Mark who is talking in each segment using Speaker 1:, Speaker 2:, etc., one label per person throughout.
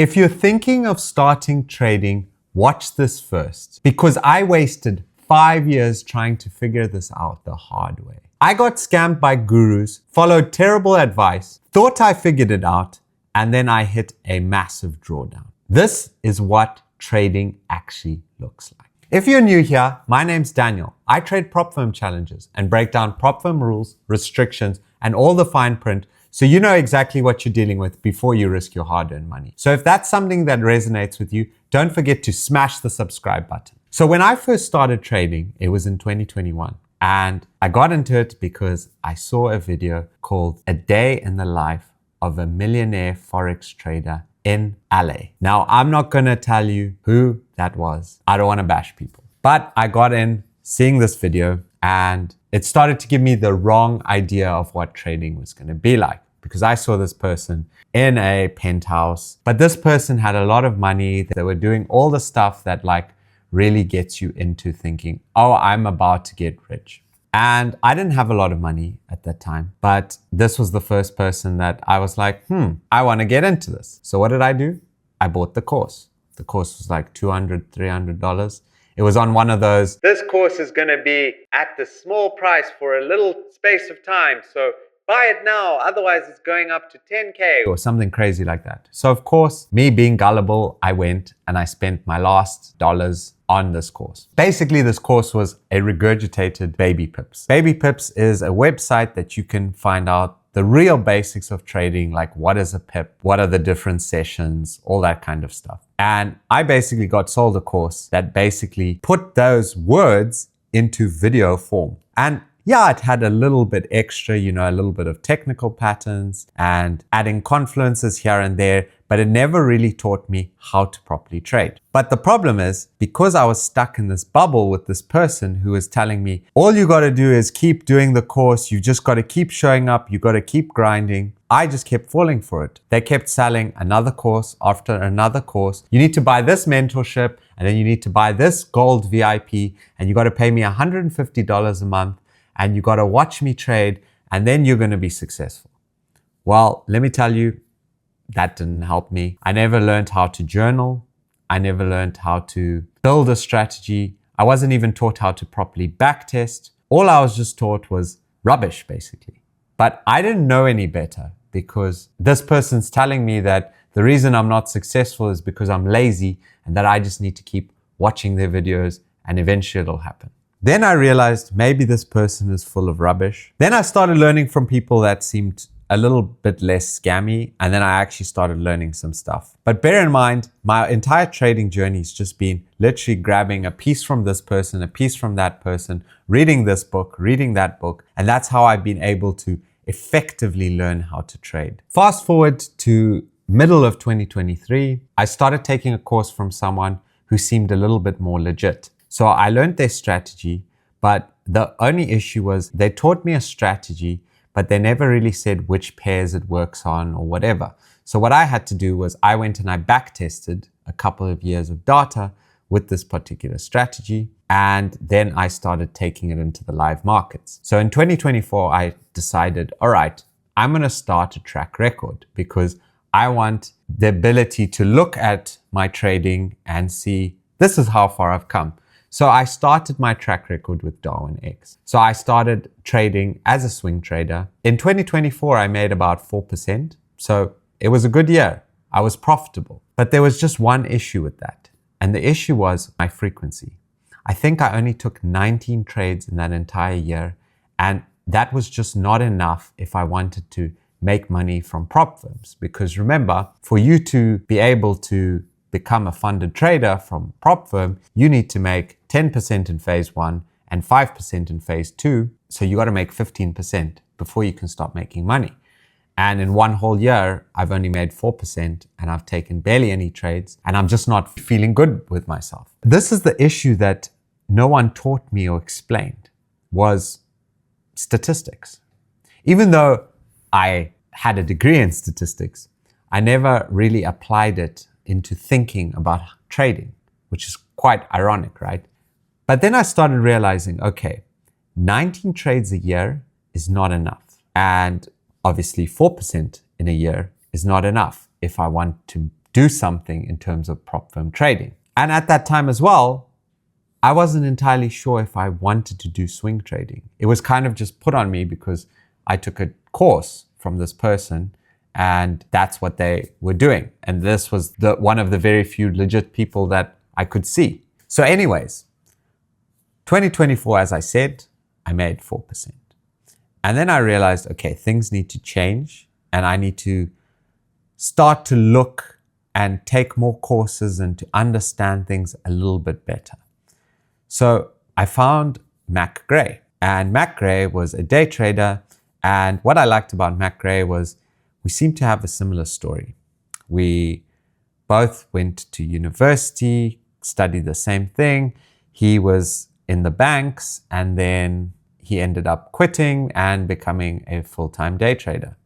Speaker 1: If you're thinking of starting trading, watch this first, because I wasted 5 years trying to figure this out the hard way. I got scammed by gurus, followed terrible advice, thought I figured it out, and then I hit a massive drawdown. This is what trading actually looks like. If you're new here, my name's Daniel. I trade prop firm challenges and break down prop firm rules, restrictions, and all the fine print so you know exactly what you're dealing with before you risk your hard-earned money. So if that's something that resonates with you, don't forget to smash the subscribe button. So when I first started trading, it was in 2021. And I got into it because I saw a video called A Day in the Life of a Millionaire Forex Trader in LA. Now, I'm not gonna tell you who that was. I don't wanna bash people. But I got in seeing this video and it started to give me the wrong idea of what trading was gonna be like, because I saw this person in a penthouse, but this person had a lot of money. They were doing all the stuff that really gets you into thinking, oh, I'm about to get rich. And I didn't have a lot of money at that time, but this was the first person that I was like, I want to get into this. So what did I do? I bought the course. The course was like $200, $300. It was on one of those, this course is going to be at the small price for a little space of time, so buy it now, otherwise it's going up to 10K or something crazy like that. So of course, me being gullible, I went and I spent my last dollars on this course. Basically, this course was a regurgitated Baby Pips. Baby Pips is a website that you can find out the real basics of trading, like what is a pip, what are the different sessions, all that kind of stuff. And I basically got sold a course that basically put those words into video form. And yeah, it had a little bit extra, a little bit of technical patterns and adding confluences here and there, but it never really taught me how to properly trade. But the problem is, because I was stuck in this bubble with this person who was telling me, all you got to do is keep doing the course, you just got to keep showing up, you got to keep grinding, I just kept falling for it. They kept selling another course after another course. You need to buy this mentorship, and then you need to buy this gold VIP, and you got to pay me $150 a month, and you got to watch me trade, and then you're going to be successful. Well, let me tell you, that didn't help me. I never learned how to journal. I never learned how to build a strategy. I wasn't even taught how to properly backtest. All I was just taught was rubbish, basically. But I didn't know any better, because this person's telling me that the reason I'm not successful is because I'm lazy and that I just need to keep watching their videos and eventually it'll happen. Then I realized maybe this person is full of rubbish. Then I started learning from people that seemed a little bit less scammy, and then I actually started learning some stuff. But bear in mind, my entire trading journey has just been literally grabbing a piece from this person, a piece from that person, reading this book, reading that book, and that's how I've been able to effectively learn how to trade. Fast forward to middle of 2023, I started taking a course from someone who seemed a little bit more legit. So I learned their strategy, but the only issue was they taught me a strategy, but they never really said which pairs it works on or whatever. So what I had to do was I went and I backtested a couple of years of data with this particular strategy, and then I started taking it into the live markets. So in 2024, I decided, all right, I'm going to start a track record, because I want the ability to look at my trading and see this is how far I've come. So I started my track record with Darwin X. So I started trading as a swing trader. In 2024, I made about 4%. So it was a good year. I was profitable. But there was just one issue with that. And the issue was my frequency. I think I only took 19 trades in that entire year. And that was just not enough if I wanted to make money from prop firms. Because remember, for you to be able to become a funded trader from prop firm, you need to make 10% in phase 1 and 5% in phase 2. So you got to make 15% before you can start making money. And in one whole year, I've only made 4% and I've taken barely any trades, and I'm just not feeling good with myself. This is the issue that no one taught me or explained, was statistics. Even though I had a degree in statistics, I never really applied it into thinking about trading, which is quite ironic, right? But then I started realizing, okay, 19 trades a year is not enough. And obviously 4% in a year is not enough if I want to do something in terms of prop firm trading. And at that time as well, I wasn't entirely sure if I wanted to do swing trading. It was kind of just put on me because I took a course from this person and that's what they were doing. And this was one of the very few legit people that I could see. So anyways, 2024, as I said, I made 4%. And then I realized, okay, things need to change and I need to start to look and take more courses and to understand things a little bit better. So I found Mac Gray, and Mac Gray was a day trader. And what I liked about Mac Gray was we seemed to have a similar story. We both went to university, studied the same thing. He was in the banks and then he ended up quitting and becoming a full-time day trader.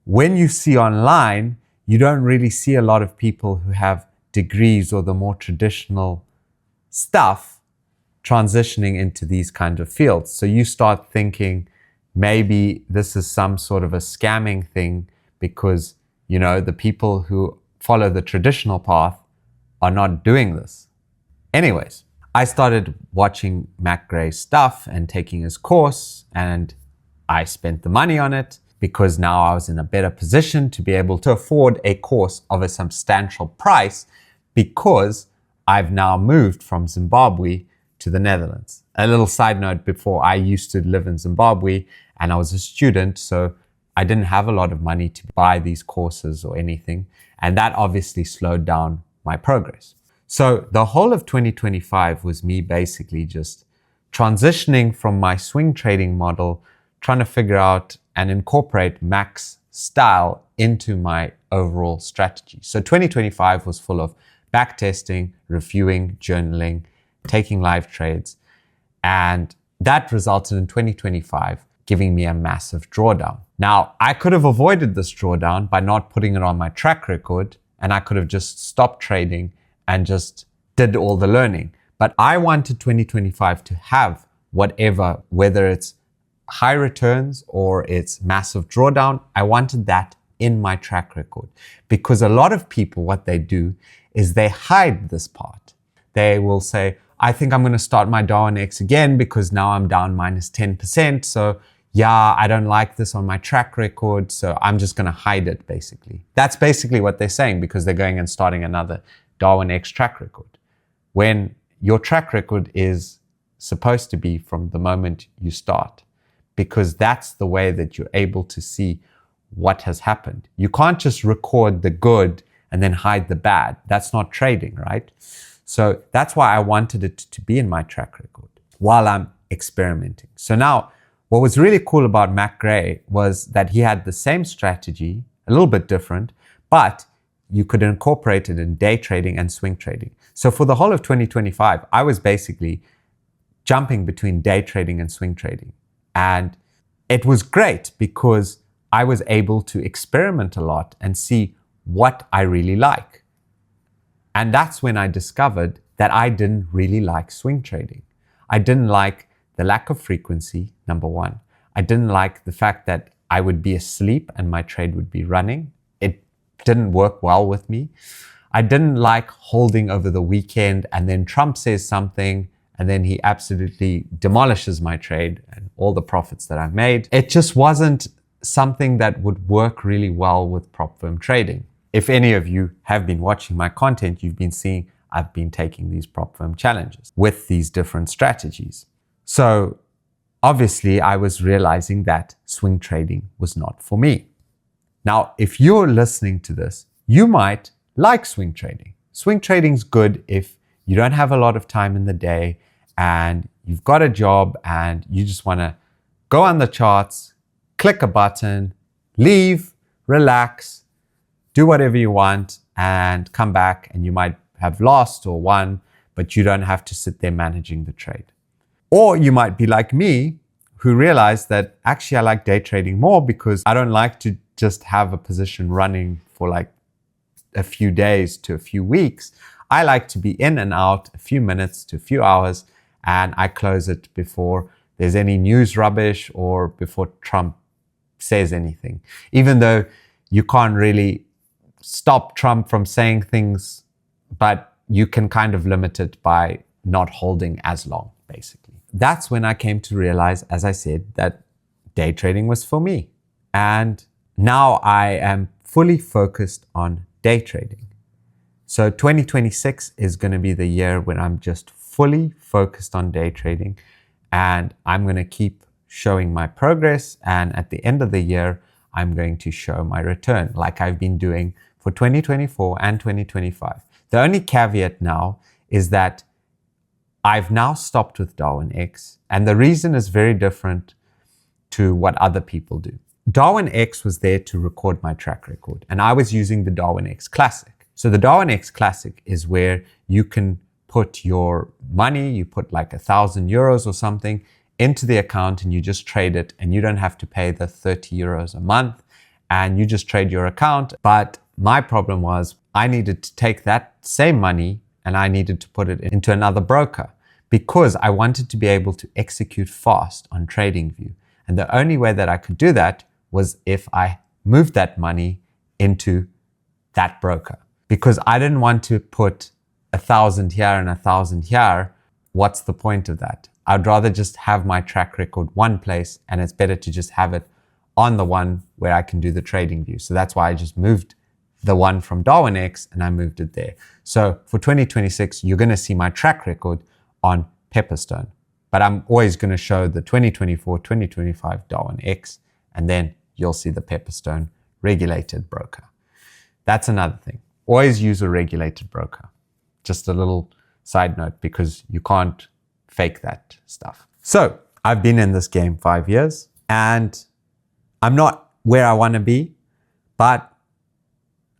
Speaker 1: When you see online, you don't really see a lot of people who have degrees or the more traditional stuff transitioning into these kinds of fields. So you start thinking maybe this is some sort of a scamming thing because, you know, the people who follow the traditional path are not doing this. Anyways, I started watching Mac Gray's stuff and taking his course, and I spent the money on it because now I was in a better position to be able to afford a course of a substantial price because I've now moved from Zimbabwe to the Netherlands. A little side note, before I used to live in Zimbabwe and I was a student, so I didn't have a lot of money to buy these courses or anything. And that obviously slowed down my progress. So the whole of 2025 was me basically just transitioning from my swing trading model, trying to figure out and incorporate Mac's style into my overall strategy. So 2025 was full of backtesting, reviewing, journaling, taking live trades. And that resulted in 2025 giving me a massive drawdown. Now, I could have avoided this drawdown by not putting it on my track record, and I could have just stopped trading and just did all the learning. But I wanted 2025 to have whatever, whether it's high returns or it's massive drawdown, I wanted that in my track record. Because a lot of people, what they do is they hide this part. They will say, I think I'm going to start my Darwin X again because now I'm down minus 10%. So yeah, I don't like this on my track record. So I'm just going to hide it basically. That's basically what they're saying because they're going and starting another Darwin X track record. When your track record is supposed to be from the moment you start, because that's the way that you're able to see what has happened. You can't just record the good and then hide the bad. That's not trading, right? So that's why I wanted it to be in my track record while I'm experimenting. So now what was really cool about Mac Gray was that he had the same strategy, a little bit different, but you could incorporate it in day trading and swing trading. So for the whole of 2025, I was basically jumping between day trading and swing trading. And it was great because I was able to experiment a lot and see what I really like. And that's when I discovered that I didn't really like swing trading. I didn't like the lack of frequency, number one. I didn't like the fact that I would be asleep and my trade would be running. It didn't work well with me. I didn't like holding over the weekend and then Trump says something and then he absolutely demolishes my trade and all the profits that I've made. It just wasn't something that would work really well with prop firm trading. If any of you have been watching my content, you've been seeing I've been taking these prop firm challenges with these different strategies. So obviously I was realizing that swing trading was not for me. Now, if you're listening to this, you might like swing trading. Swing trading's good if you don't have a lot of time in the day and you've got a job and you just want to go on the charts, click a button, leave, relax, do whatever you want and come back and you might have lost or won, but you don't have to sit there managing the trade. Or you might be like me, who realized that actually I like day trading more because I don't like to just have a position running for like a few days to a few weeks. I like to be in and out a few minutes to a few hours and I close it before there's any news rubbish or before Trump says anything. Even though you can't really stop Trump from saying things, but you can kind of limit it by not holding as long, basically. That's when I came to realize, as I said, that day trading was for me. And now I am fully focused on day trading. So 2026 is going to be the year when I'm just fully focused on day trading, and I'm going to keep showing my progress. And at the end of the year, I'm going to show my return like I've been doing for 2024 and 2025. The only caveat now is that I've now stopped with Darwin X, and the reason is very different to what other people do. Darwin X was there to record my track record, and I was using the Darwin X Classic. So the Darwin X Classic is where you can put your money, you put like 1,000 euros or something into the account and you just trade it, and you don't have to pay the 30 euros a month, and you just trade your account. But my problem was I needed to take that same money and I needed to put it into another broker because I wanted to be able to execute fast on TradingView. And the only way that I could do that was if I moved that money into that broker, because I didn't want to put 1,000 here and 1,000 here. What's the point of that? I'd rather just have my track record one place, and it's better to just have it on the one where I can do the TradingView. So that's why I just moved the one from Darwin X and I moved it there. So for 2026, you're going to see my track record on Pepperstone, but I'm always going to show the 2024, 2025 Darwin X, and then you'll see the Pepperstone regulated broker. That's another thing. Always use a regulated broker. Just a little side note, because you can't fake that stuff. So I've been in this game 5 years and I'm not where I want to be, but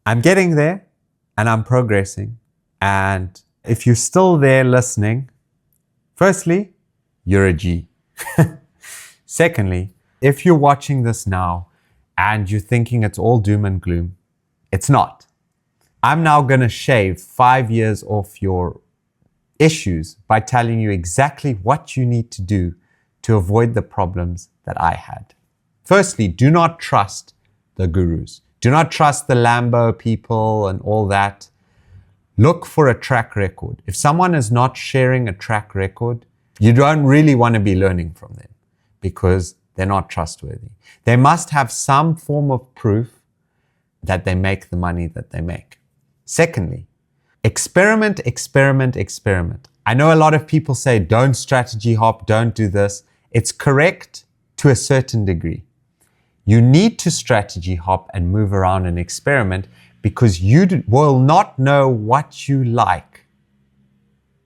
Speaker 1: I'm getting there and I'm progressing. And if you're still there listening, firstly, you're a G. Secondly, if you're watching this now and you're thinking it's all doom and gloom, it's not. I'm now going to shave 5 years off your issues by telling you exactly what you need to do to avoid the problems that I had. Firstly, do not trust the gurus. Do not trust the Lambo people and all that. Look for a track record. If someone is not sharing a track record, you don't really want to be learning from them because they're not trustworthy. They must have some form of proof that they make the money that they make. Secondly, experiment, experiment, experiment. I know a lot of people say, don't strategy hop, don't do this. It's correct to a certain degree. You need to strategy hop and move around and experiment because you will not know what you like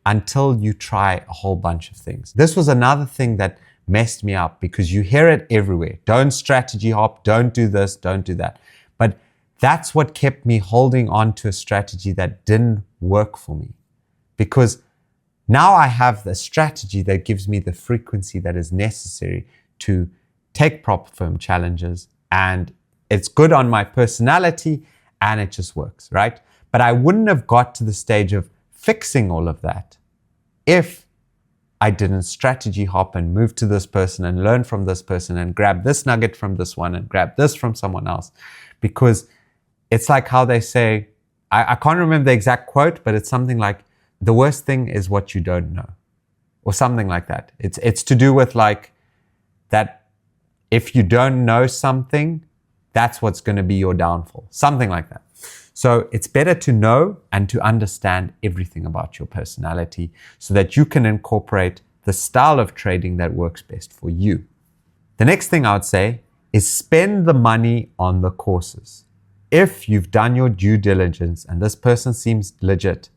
Speaker 1: until you try a whole bunch of things. This was another thing that messed me up because you hear it everywhere. Don't strategy hop, don't do this, don't do that. But that's what kept me holding on to a strategy that didn't work for me, because now I have the strategy that gives me the frequency that is necessary to take prop firm challenges, and it's good on my personality and it just works, right? But I wouldn't have got to the stage of fixing all of that if I didn't strategy hop and move to this person and learn from this person and grab this nugget from this one and grab this from someone else. Because it's like how they say, I can't remember the exact quote, but it's something like, the worst thing is what you don't know, or something like that. It's to do with like that if you don't know something, that's what's going to be your downfall, something like that. So it's better to know and to understand everything about your personality so that you can incorporate the style of trading that works best for you. The next thing I would say is spend the money on the courses. If you've done your due diligence and this person seems legit,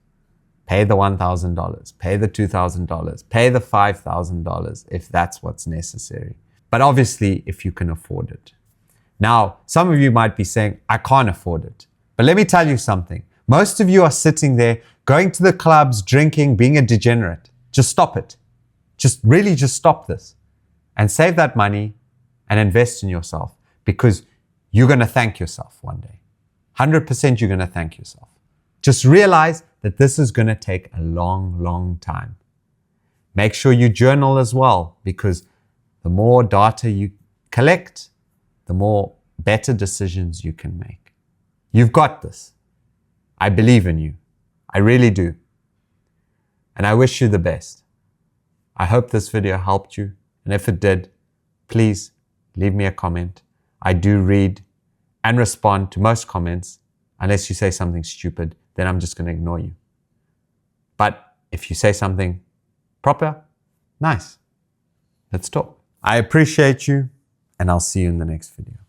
Speaker 1: pay the $1,000, pay the $2,000, pay the $5,000 if that's what's necessary. But obviously, if you can afford it. Now, some of you might be saying, I can't afford it. But let me tell you something. Most of you are sitting there, going to the clubs, drinking, being a degenerate. Just stop it. Just stop this. And save that money and invest in yourself, because you're going to thank yourself one day. 100% you're going to thank yourself. Just realize that this is going to take a long, long time. Make sure you journal as well, because the more data you collect, the more better decisions you can make. You've got this. I believe in you. I really do. And I wish you the best. I hope this video helped you. And if it did, please leave me a comment. I do read and respond to most comments. Unless you say something stupid, then I'm just going to ignore you. But if you say something proper, nice. Let's talk. I appreciate you, and I'll see you in the next video.